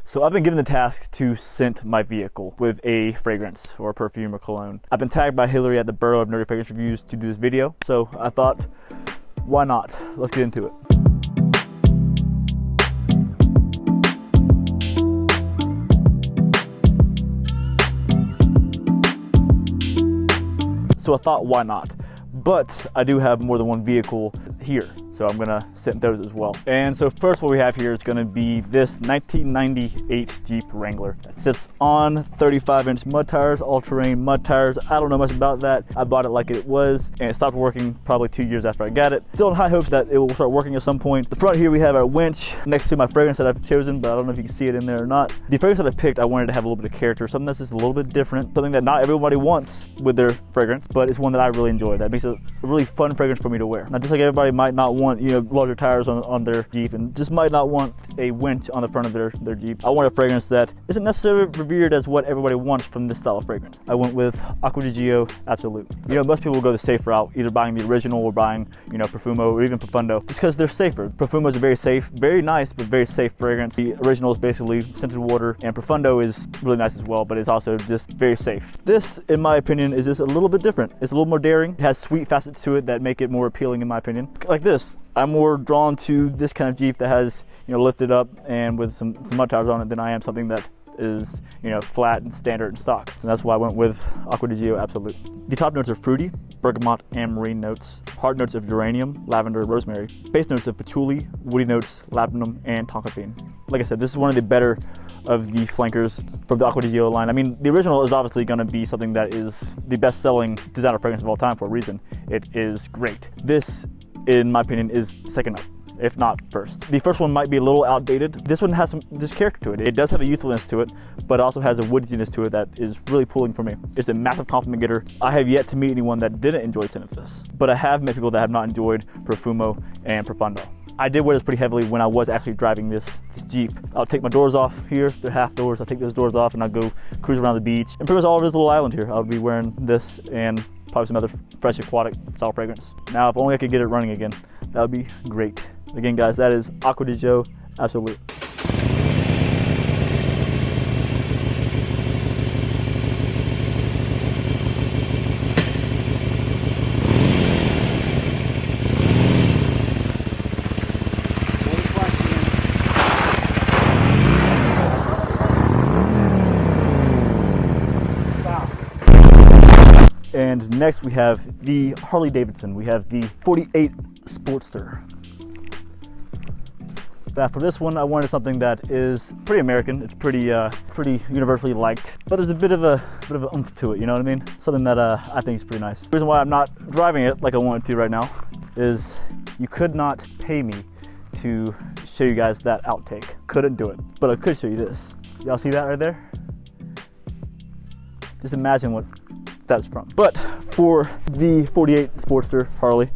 So I've been given the task to scent my vehicle with a fragrance or a perfume or cologne. I've been tagged by Hillary at the Bureau of Nerdy Fragrance Reviews to do this video, so I thought, why not? Let's get into it. So I thought, why not? But I do have more than one vehicle here, so I'm gonna scent those as well. And so first what we have here is gonna be this 1998 Jeep Wrangler. It sits on 35-inch mud tires, all-terrain mud tires. I don't know much about that. I bought it like it was, and it stopped working probably 2 years after I got it. Still in high hopes that it will start working at some point. The front here we have our winch next to my fragrance that I've chosen, but I don't know if you can see it in there or not. The fragrance that I picked, I wanted to have a little bit of character, something that's just a little bit different, something that not everybody wants with their fragrance, but it's one that I really enjoy. That makes it a really fun fragrance for me to wear. Now, just like everybody might not want, you know, larger tires on their Jeep and just might not want a winch on the front of their Jeep, I want a fragrance that isn't necessarily revered as what everybody wants from this style of fragrance. I went with Acqua di Gio Absolute. You know, most people go the safe route, either buying the original or buying, you know, Profumo or even Profundo, just because they're safer. Profumo is a very safe, very nice, but very safe fragrance. The original is basically scented water, and Profundo is really nice as well, but it's also just very safe. This, in my opinion, is just a little bit different. It's a little more daring. It has sweet facets to it that make it more appealing, in my opinion. Like this, I'm more drawn to this kind of Jeep that has, you know, lifted up and with some mud tires on it than I am something that is, you know, flat and standard and stock. And that's why I went with Acqua di Gio Absolute. The top notes are fruity, bergamot, and marine notes. Hard notes of geranium, lavender, rosemary. Base notes of patchouli, woody notes, labdanum, and tonka bean. Like I said, this is one of the better of the flankers from the Acqua di Gio line. I mean, the original is obviously going to be something that is the best-selling designer fragrance of all time for a reason. It is great. This, in my opinion, is second up, if not first. The first one might be a little outdated. This one has some character to it. It does have a youthfulness to it, but it also has a woodiness to it that is really pulling for me. It's a massive compliment getter. I have yet to meet anyone that didn't enjoy scent of this, but I have met people that have not enjoyed Profumo and Profundo. I did wear this pretty heavily when I was actually driving this Jeep. I'll take my doors off here, they're half doors. I'll take those doors off and I'll go cruise around the beach. And pretty much all over this little island here, I'll be wearing this and probably some other fresh aquatic style fragrance. Now, if only I could get it running again, that would be great. Again, guys, that is Acqua di Gio Absolute. And next we have the Harley-Davidson. We have the 48 Sportster. Now for this one, I wanted something that is pretty American. It's pretty universally liked, but there's a bit of a oomph to it. You know what I mean? Something that I think is pretty nice. The reason why I'm not driving it like I wanted to right now is you could not pay me to show you guys that outtake. Couldn't do it, but I could show you this. Y'all see that right there? Just imagine what that's from. But for the 48 Sportster Harley,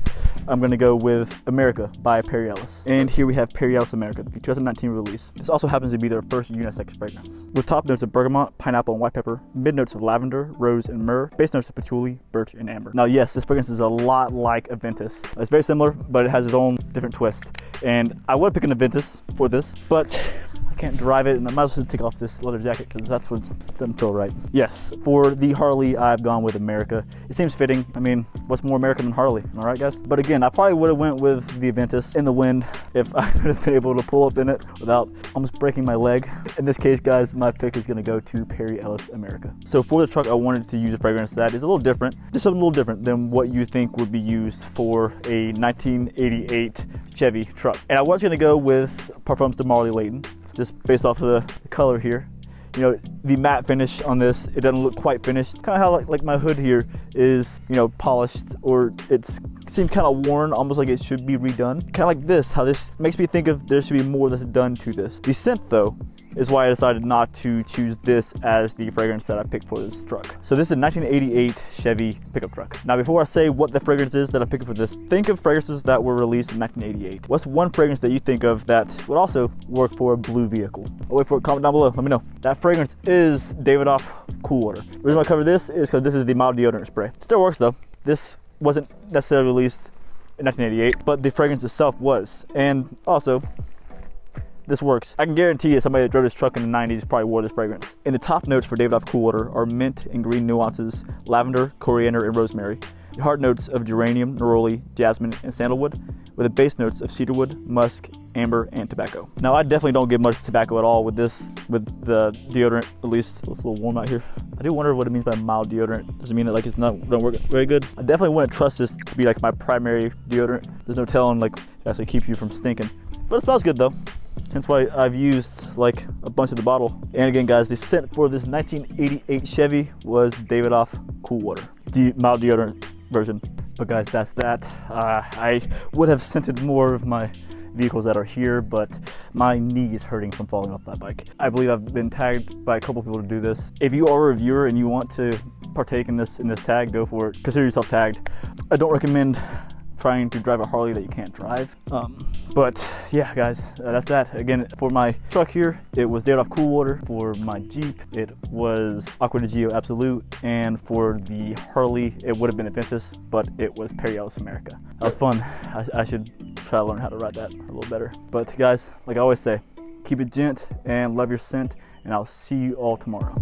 I'm gonna go with America by Perry Ellis. And here we have Perry Ellis America, the 2019 release. This also happens to be their first unisex fragrance. With top notes of bergamot, pineapple, and white pepper, mid notes of lavender, rose, and myrrh, base notes of patchouli, birch, and amber. Now yes, this fragrance is a lot like Aventus. It's very similar, but it has its own different twist. And I would pick an Aventus for this, but I can't drive it, and I might as well take off this leather jacket because that's what doesn't feel right. Yes, for the Harley, I've gone with America. It seems fitting. I mean, what's more American than Harley? All right, guys? But again, I probably would have went with the Aventus in the wind if I could have been able to pull up in it without almost breaking my leg. In this case, guys, my pick is gonna go to Perry Ellis America. So for the truck, I wanted to use a fragrance that is a little different, just something a little different than what you think would be used for a 1988 Chevy truck. And I was gonna go with Parfums de Marley Layton, just based off of the color here. You know, the matte finish on this, it doesn't look quite finished. It's kind of how like my hood here is, you know, polished, or it seems kind of worn, almost like it should be redone. Kind of like this, how this makes me think of there should be more that's done to this. The scent though, is why I decided not to choose this as the fragrance that I picked for this truck. So this is a 1988 Chevy pickup truck. Now before I say what the fragrance is that I picked for this, think of fragrances that were released in 1988. What's one fragrance that you think of that would also work for a blue vehicle? I'll wait for it, comment down below, let me know. That fragrance is Davidoff Cool Water. The reason I cover this is because this is the mild deodorant spray. It still works though. This wasn't necessarily released in 1988, but the fragrance itself was. And also, this works. I can guarantee you somebody that drove this truck in the 90s probably wore this fragrance. And the top notes for Davidoff Cool Water are mint and green nuances, lavender, coriander, and rosemary. The hard notes of geranium, neroli, jasmine, and sandalwood, with the base notes of cedarwood, musk, amber, and tobacco. Now, I definitely don't get much tobacco at all with this, with the deodorant, at least. It's a little warm out here. I do wonder what it means by mild deodorant. Does it mean that like it's not gonna work very good? I definitely wouldn't trust this to be like my primary deodorant. There's no telling like it actually keeps you from stinking. But it smells good though. That's why I've used like a bunch of the bottle. And again, guys, the scent for this 1988 Chevy was Davidoff Cool Water, the mild deodorant version. But guys, that's that. I would have scented more of my vehicles that are here, but my knee is hurting from falling off that bike. I believe I've been tagged by a couple people to do this. If you are a reviewer and you want to partake in this tag, go for it. Consider yourself tagged. I don't recommend trying to drive a Harley that you can't drive. But yeah, guys, that's that. Again, for my truck here, it was Davidoff Cool Water. For my Jeep, it was Aqua di Gio Absolute. And for the Harley, it would have been Adventus, but it was Perry Ellis America. That was fun. I should try to learn how to ride that a little better. But guys, like I always say, keep it gent and love your scent, and I'll see you all tomorrow.